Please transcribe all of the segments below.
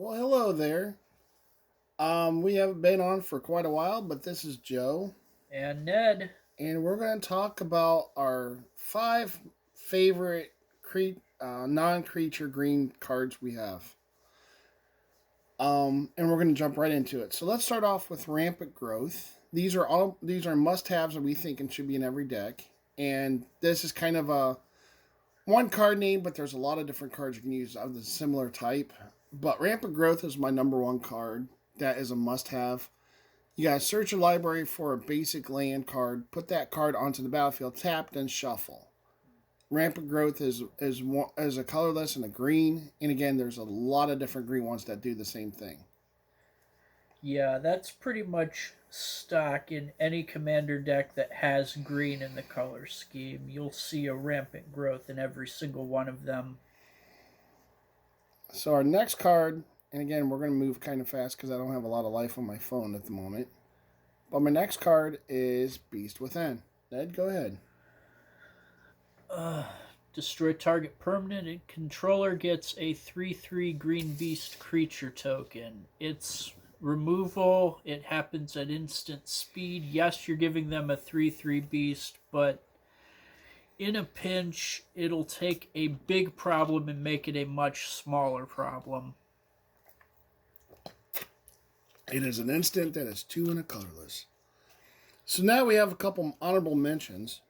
Well, hello there. We haven't been on for quite a while, but this is Joe, And Ned, and we're going to talk about our five favorite non-creature green cards we have. And we're going to jump right into it. So let's start off with rampant growth. These are must-haves that we think and should be in every deck. And this is kind of a one card name, but there's a lot of different cards you can use of the similar type. But rampant growth is my number one card. That is a must-have. You gotta search your library for a basic land card, put that card onto the battlefield, tap, then shuffle. Rampant growth is a colorless and a green, and again, there's a lot of different green ones that do the same thing. yeah, that's pretty much stock in any commander deck that has green in the color scheme. You'll see a rampant growth in every single one of them. So our next card, and again, we're gonna move kind of fast because I don't have a lot of life on my phone at the moment. But my next card is Beast Within. Ned, go ahead. Uh, Destroy target permanent and controller gets a 3/3 green beast creature token. It's removal, it happens at instant speed. Yes, you're giving them a 3/3 beast, but in a pinch, it'll take a big problem and make it a much smaller problem. It is an instant that is two and a colorless. So now we have a couple honorable mentions,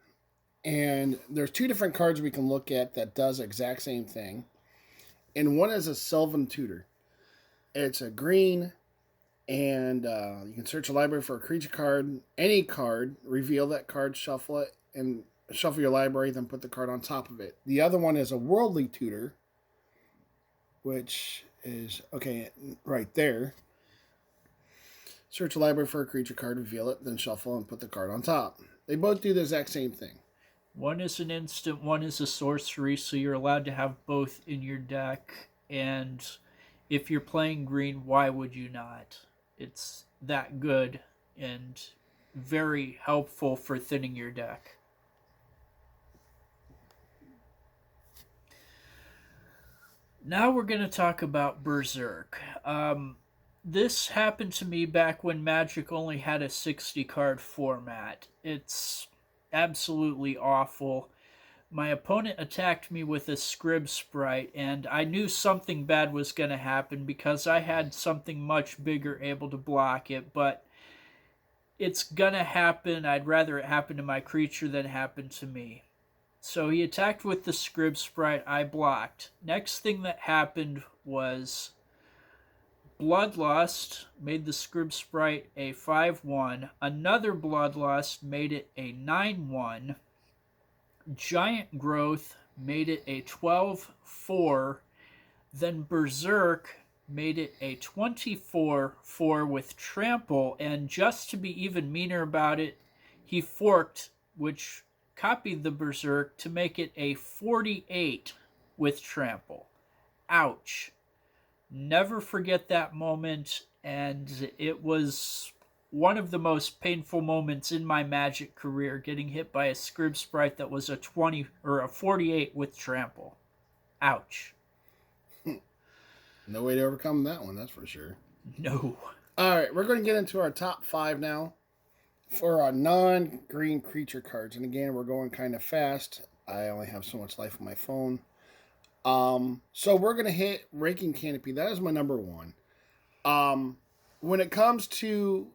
and there's two different cards we can look at that does the exact same thing. And one is a Sylvan Tutor. It's a green, and you can search a library for a creature card, any card, reveal that card, shuffle it, and shuffle your library, then put the card on top of it. The other one is a Worldly Tutor, which is, okay, right there. Search a library for a creature card, reveal it, then shuffle and put the card on top. They both do the exact same thing. One is an instant, one is a sorcery, so you're allowed to have both in your deck. And if you're playing green, why would you not? It's that good and very helpful for thinning your deck. Now we're going to talk about Berserk. This happened to me back when Magic only had a 60 card format. It's absolutely awful. My opponent attacked me with a Scrib Sprite, and I knew something bad was going to happen because I had something much bigger able to block it, but it's going to happen. I'd rather it happen to my creature than happen to me. So he attacked with the Scrib Sprite, I blocked. Next thing that happened was Bloodlust made the Scrib Sprite a 5/1. Another Bloodlust made it a 9/1. Giant Growth made it a 12/4. Then Berserk made it a 24/4 with Trample. And just to be even meaner about it, he forked, which copied the Berserk to make it a 48 with Trample. Ouch. Never forget that moment, and it was one of the most painful moments in my Magic career, getting hit by a Scrib Sprite that was a 20 or a 48 with Trample. Ouch. No way to overcome that one, that's for sure. No. All right, we're going to get into our top five now for our non-green creature cards. And again, we're going kind of fast. I only have so much life on my phone. So we're gonna hit raking canopy. That is my number one. When it comes to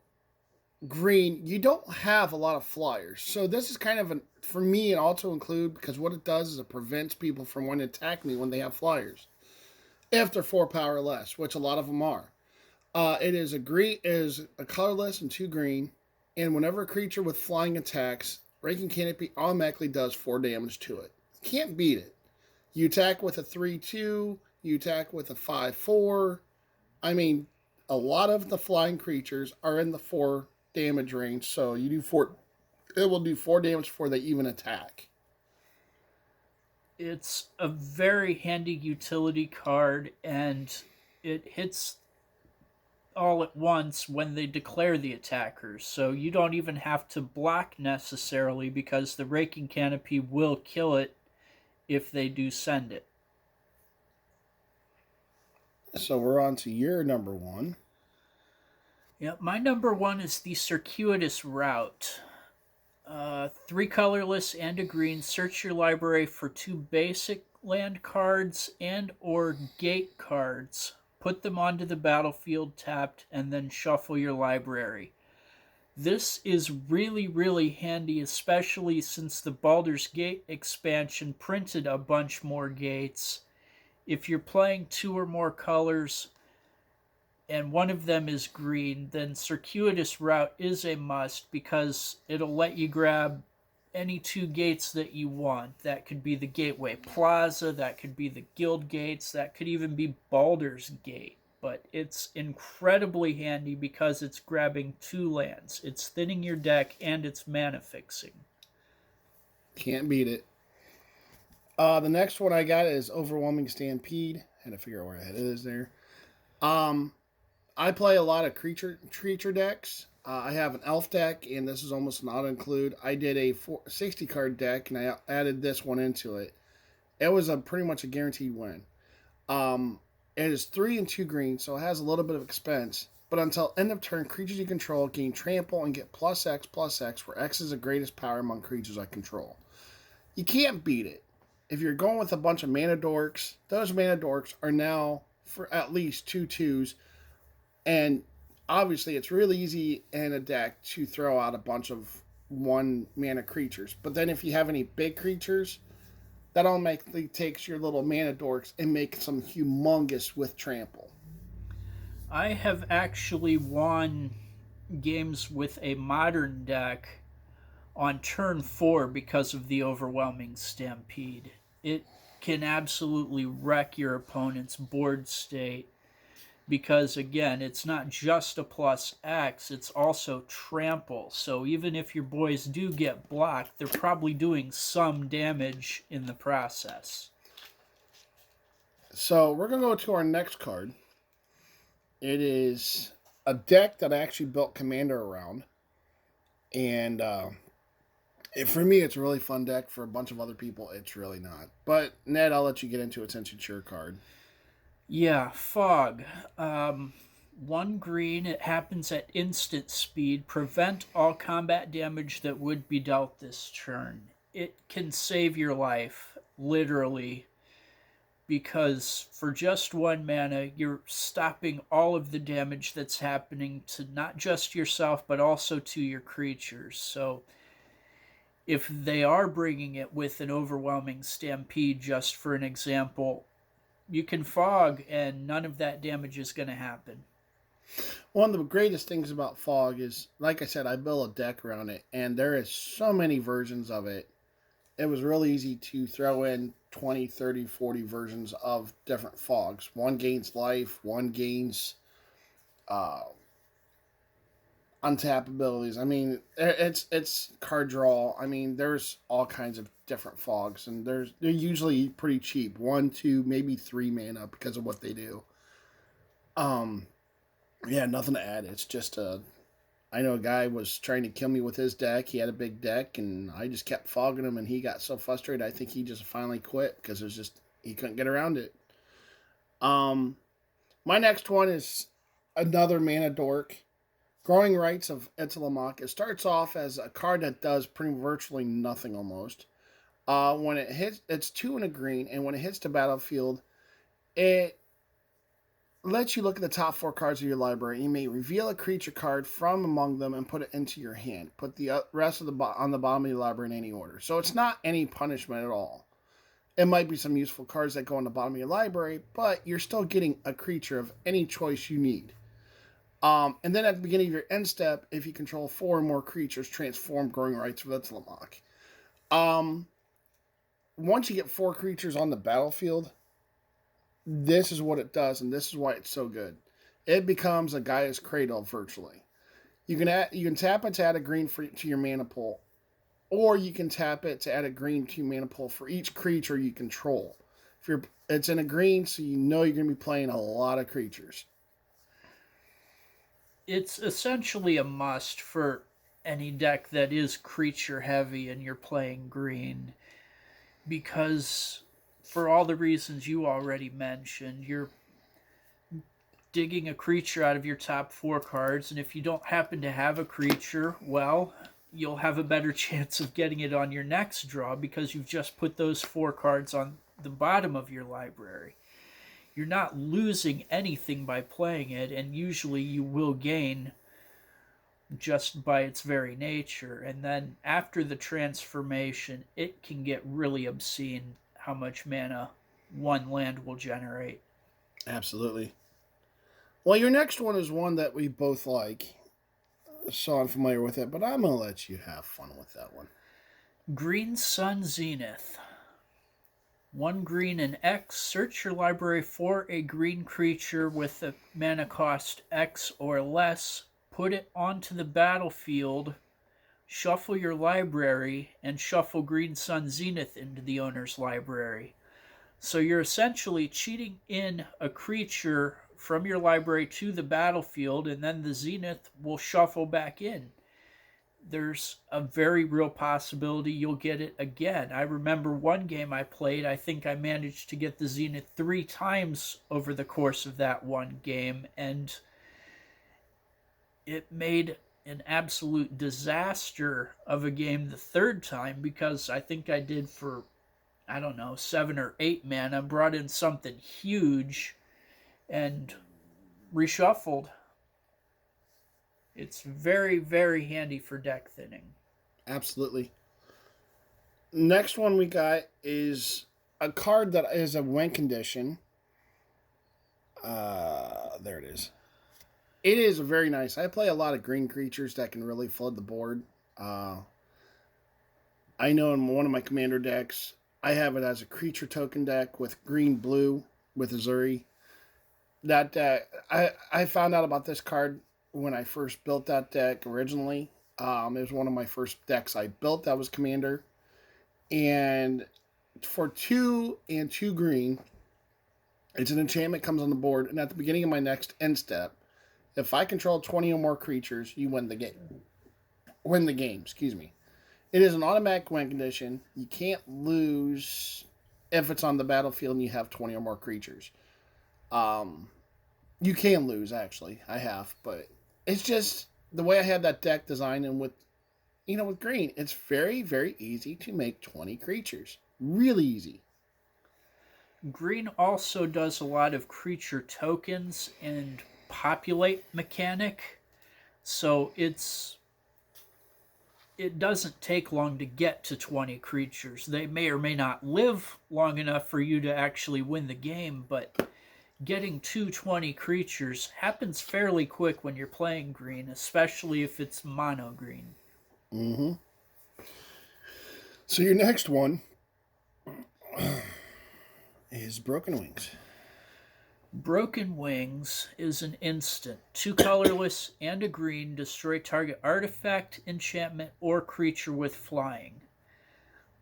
green, you don't have a lot of flyers. So this is kind of an for me and also include because what it does is it prevents people from wanting to attack me when they have flyers. If they're 4 power or less, which a lot of them are. It is a colorless and two green, and whenever a creature with flying attacks, raking canopy automatically does 4 damage to it. Can't beat it. You attack with a 3/2. You attack with a 5/4. I mean, a lot of the flying creatures are in the 4 damage range, so you do four. It will do 4 damage before they even attack. It's a very handy utility card, and it hits all at once when they declare the attackers. So you don't even have to block necessarily because the raking canopy will kill it if they do send it. So we're on to your number one. Yeah, my number one is the circuitous route. Three colorless and a green. Search your library for two basic land cards and or gate cards. Put them onto the battlefield tapped and then shuffle your library. This is really, really handy, especially since the Baldur's Gate expansion printed a bunch more gates. If you're playing two or more colors and one of them is green, then circuitous route is a must because it'll let you grab any two gates that you want. That could be the Gateway Plaza, that could be the Guild Gates, that could even be Baldur's Gate. But it's incredibly handy because it's grabbing two lands. It's thinning your deck and it's mana fixing. Can't beat it. The next one I got is Overwhelming Stampede. Had to figure out where that is there. Um, I play a lot of creature decks. I have an elf deck, and this is almost an auto include. I did a 60 card deck, and I added this one into it. It was a pretty much a guaranteed win. Um, it is 3 and 2 green, so it has a little bit of expense. But until end of turn, creatures you control gain trample and get +X/+X, where X is the greatest power among creatures I control. You can't beat it. If you're going with a bunch of mana dorks, those mana dorks are now for at least 2/2s, and obviously it's really easy in a deck to throw out a bunch of 1 mana creatures. But then if you have any big creatures, that automatically takes your little mana dorks and makes some humongous with trample. I have actually won games with a modern deck on turn 4 because of the overwhelming stampede. It can absolutely wreck your opponent's board state because, again, it's not just a +X, it's also trample. So even if your boys do get blocked, they're probably doing some damage in the process. So we're going to go to our next card. It is a deck that I actually built Commander around. And for me, it's a really fun deck. For a bunch of other people, it's really not. But Ned, I'll let you get into it since it's your card. Yeah, fog. 1 green, it happens at instant speed. Prevent all combat damage that would be dealt this turn. It can save your life, literally, because for just 1 mana, you're stopping all of the damage that's happening to not just yourself, but also to your creatures. So if they are bringing it with an overwhelming stampede, just for an example, you can fog and none of that damage is going to happen. One of the greatest things about Fog is, like I said, I built a deck around it, and there is so many versions of it. It was really easy to throw in 20, 30, 40 versions of different Fogs. One gains life, one gains uh, untap abilities. I mean, it's card draw. I mean, there's all kinds of different Fogs, and they're usually pretty cheap. 1, 2, maybe 3 mana because of what they do. Um, yeah, nothing to add. It's just a. I know a guy was trying to kill me with his deck. He had a big deck, and I just kept fogging him, and he got so frustrated. I think he just finally quit because it was just he couldn't get around it. Um, my next one is another mana dork. Growing Rites of itilimac. It starts off as a card that does pretty virtually nothing almost. When it hits, it's 2 and a green, and when it hits the battlefield, it lets you look at the top 4 cards of your library. You may reveal a creature card from among them and put it into your hand. Put the rest of on the bottom of your library in any order. So it's not any punishment at all. It might be some useful cards that go on the bottom of your library, but you're still getting a creature of any choice you need. And then at the beginning of your end step, if you control 4 or more creatures, transform Growing Rites of itilimac. Once you get 4 creatures on the battlefield, this is what it does, and this is why it's so good. It becomes a Gaia's Cradle virtually. You can tap it to add a green to your mana pool, or you can tap it to add a green to your mana pool for each creature you control. It's in a green, so you know you're going to be playing a lot of creatures. It's essentially a must for any deck that is creature heavy and you're playing green because for all the reasons you already mentioned, you're digging a creature out of your top 4 cards, and if you don't happen to have a creature, well, you'll have a better chance of getting it on your next draw because you've just put those 4 cards on the bottom of your library. You're not losing anything by playing it, and usually you will gain just by its very nature. And then after the transformation, it can get really obscene how much mana one land will generate. Absolutely. Well, your next one is one that we both like, so I'm familiar with it, but I'm going to let you have fun with that one. Green Sun Zenith. 1 green and X. Search your library for a green creature with a mana cost X or less. Put it onto the battlefield. Shuffle your library and shuffle Green Sun Zenith into the owner's library. So you're essentially cheating in a creature from your library to the battlefield, and then the Zenith will shuffle back in. There's a very real possibility you'll get it again. I remember one game I played, I think I managed to get the Zenith 3 times over the course of that one game, and it made an absolute disaster of a game the 3rd time because I think I did for, I don't know, 7 or 8 mana, brought in something huge, and reshuffled. It's very, very handy for deck thinning. Absolutely. Next one we got is a card that is a win condition. There it is. It is very nice. I play a lot of green creatures that can really flood the board. I know in one of my commander decks, I have it as a creature token deck with green-blue with Azuri. That deck, I found out about this card when I first built that deck originally. It was one of my first decks I built that was commander. And for 2 and 2 green, it's an enchantment comes on the board, and at the beginning of my next end step, if I control 20 or more creatures, you win the game. Win the game, excuse me. It is an automatic win condition. You can't lose if it's on the battlefield and you have 20 or more creatures. You can lose, actually. I have, but it's just the way I had that deck designed, and with green, it's very, very easy to make 20 creatures. Really easy. Green also does a lot of creature tokens and populate mechanic, so it doesn't take long to get to 20 creatures. They may or may not live long enough for you to actually win the game, but getting to 20 creatures happens fairly quick when you're playing green, especially if it's mono green. Mm-hmm. So your next one is Broken Wings. Broken Wings is an instant. 2 colorless and a green. Destroy target artifact, enchantment, or creature with flying.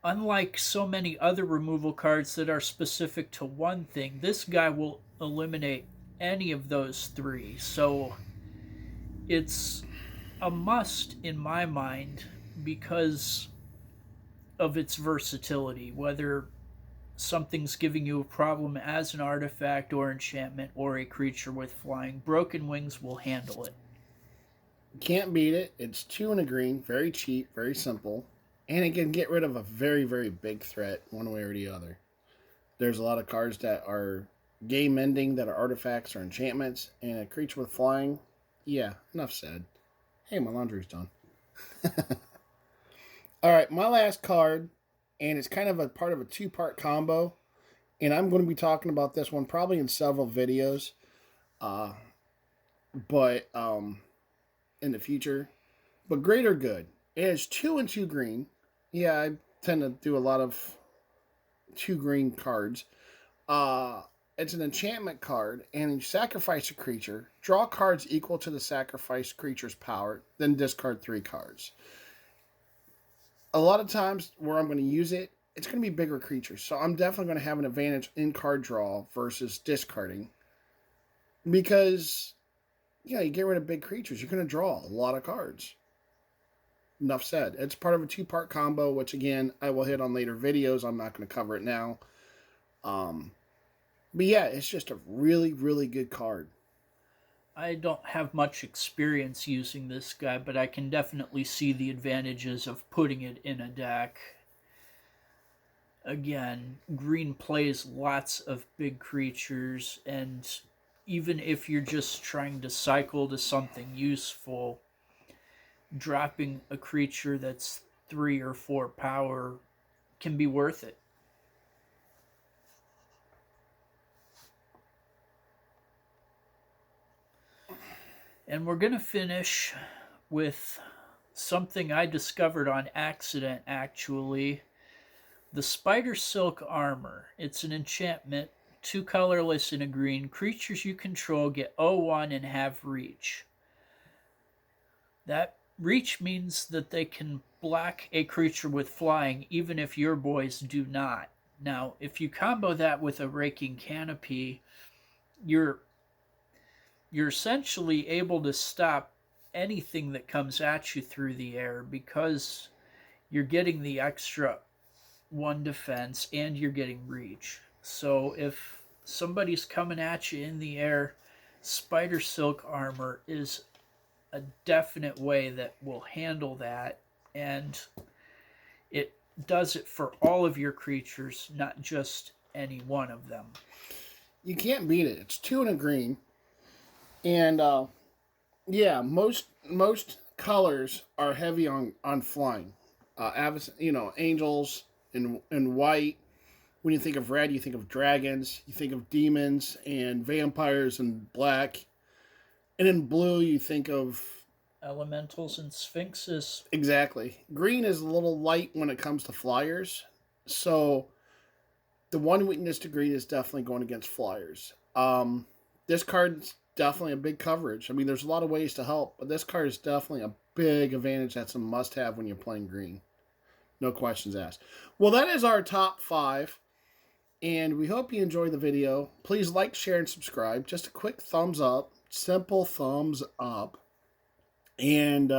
Unlike so many other removal cards that are specific to one thing, this guy will eliminate any of those 3. So it's a must in my mind because of its versatility, whether something's giving you a problem as an artifact or enchantment or a creature with flying. Broken Wings will handle it. Can't beat it. It's 2 and a green, very cheap, very simple, and it can get rid of a very, very big threat one way or the other. There's a lot of cards that are game ending that are artifacts or enchantments, and a creature with flying, yeah, enough said. Hey, my laundry's done. Alright, my last card, and it's kind of a part of a 2-part combo, and I'm going to be talking about this one probably in several videos, but in the future. But Greater Good. It is 2 and 2 green. Yeah, I tend to do a lot of 2 green cards. It's an enchantment card, and you sacrifice a creature, draw cards equal to the sacrificed creature's power, then discard 3 cards. A lot of times where I'm going to use it, it's going to be bigger creatures. So I'm definitely going to have an advantage in card draw versus discarding. Because, you get rid of big creatures. You're going to draw a lot of cards. Enough said. It's part of a 2-part combo, which again, I will hit on later videos. I'm not going to cover it now. But yeah, it's just a really, really good card. I don't have much experience using this guy, but I can definitely see the advantages of putting it in a deck. Again, green plays lots of big creatures, and even if you're just trying to cycle to something useful, dropping a creature that's 3 or 4 power can be worth it. And we're going to finish with something I discovered on accident, actually. The spidersilk armor. It's an enchantment, 2 colorless and a green. Creatures you control get 0/1 and have reach. That reach means that they can block a creature with flying, even if your boys do not. Now, if you combo that with a raking canopy, you're you're essentially able to stop anything that comes at you through the air because you're getting the extra 1 defense and you're getting reach. So if somebody's coming at you in the air, spider silk armor is a definite way that will handle that, and it does it for all of your creatures, not just any one of them. You can't beat it. It's 2 and a green, and yeah, most colors are heavy on flying. Angels in white. When you think of red, you think of dragons. You think of demons and vampires in black. And in blue, you think of Elementals and sphinxes. exactly. Green is a little light when it comes to flyers. So the one weakness to green is definitely going against flyers. This card's definitely a big coverage. I mean, there's a lot of ways to help, but this card is definitely a big advantage. That's a must-have when you're playing green. No questions asked. Well, that is our top 5, and we hope you enjoyed the video. Please like, share, and subscribe. Just a quick thumbs up. Simple thumbs up. And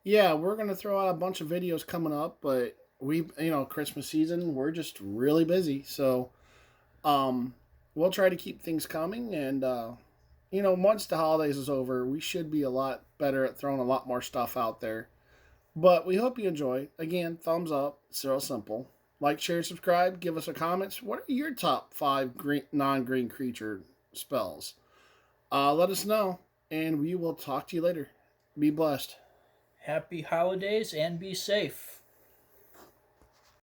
yeah, we're gonna throw out a bunch of videos coming up, but Christmas season, we're just really busy. So we'll try to keep things coming, and once the holidays is over, we should be a lot better at throwing a lot more stuff out there. But we hope you enjoy. Again, thumbs up. It's real simple. Like, share, subscribe. Give us a comments. What are your top 5 non-green creature spells? Let us know, and we will talk to you later. Be blessed. Happy holidays and be safe.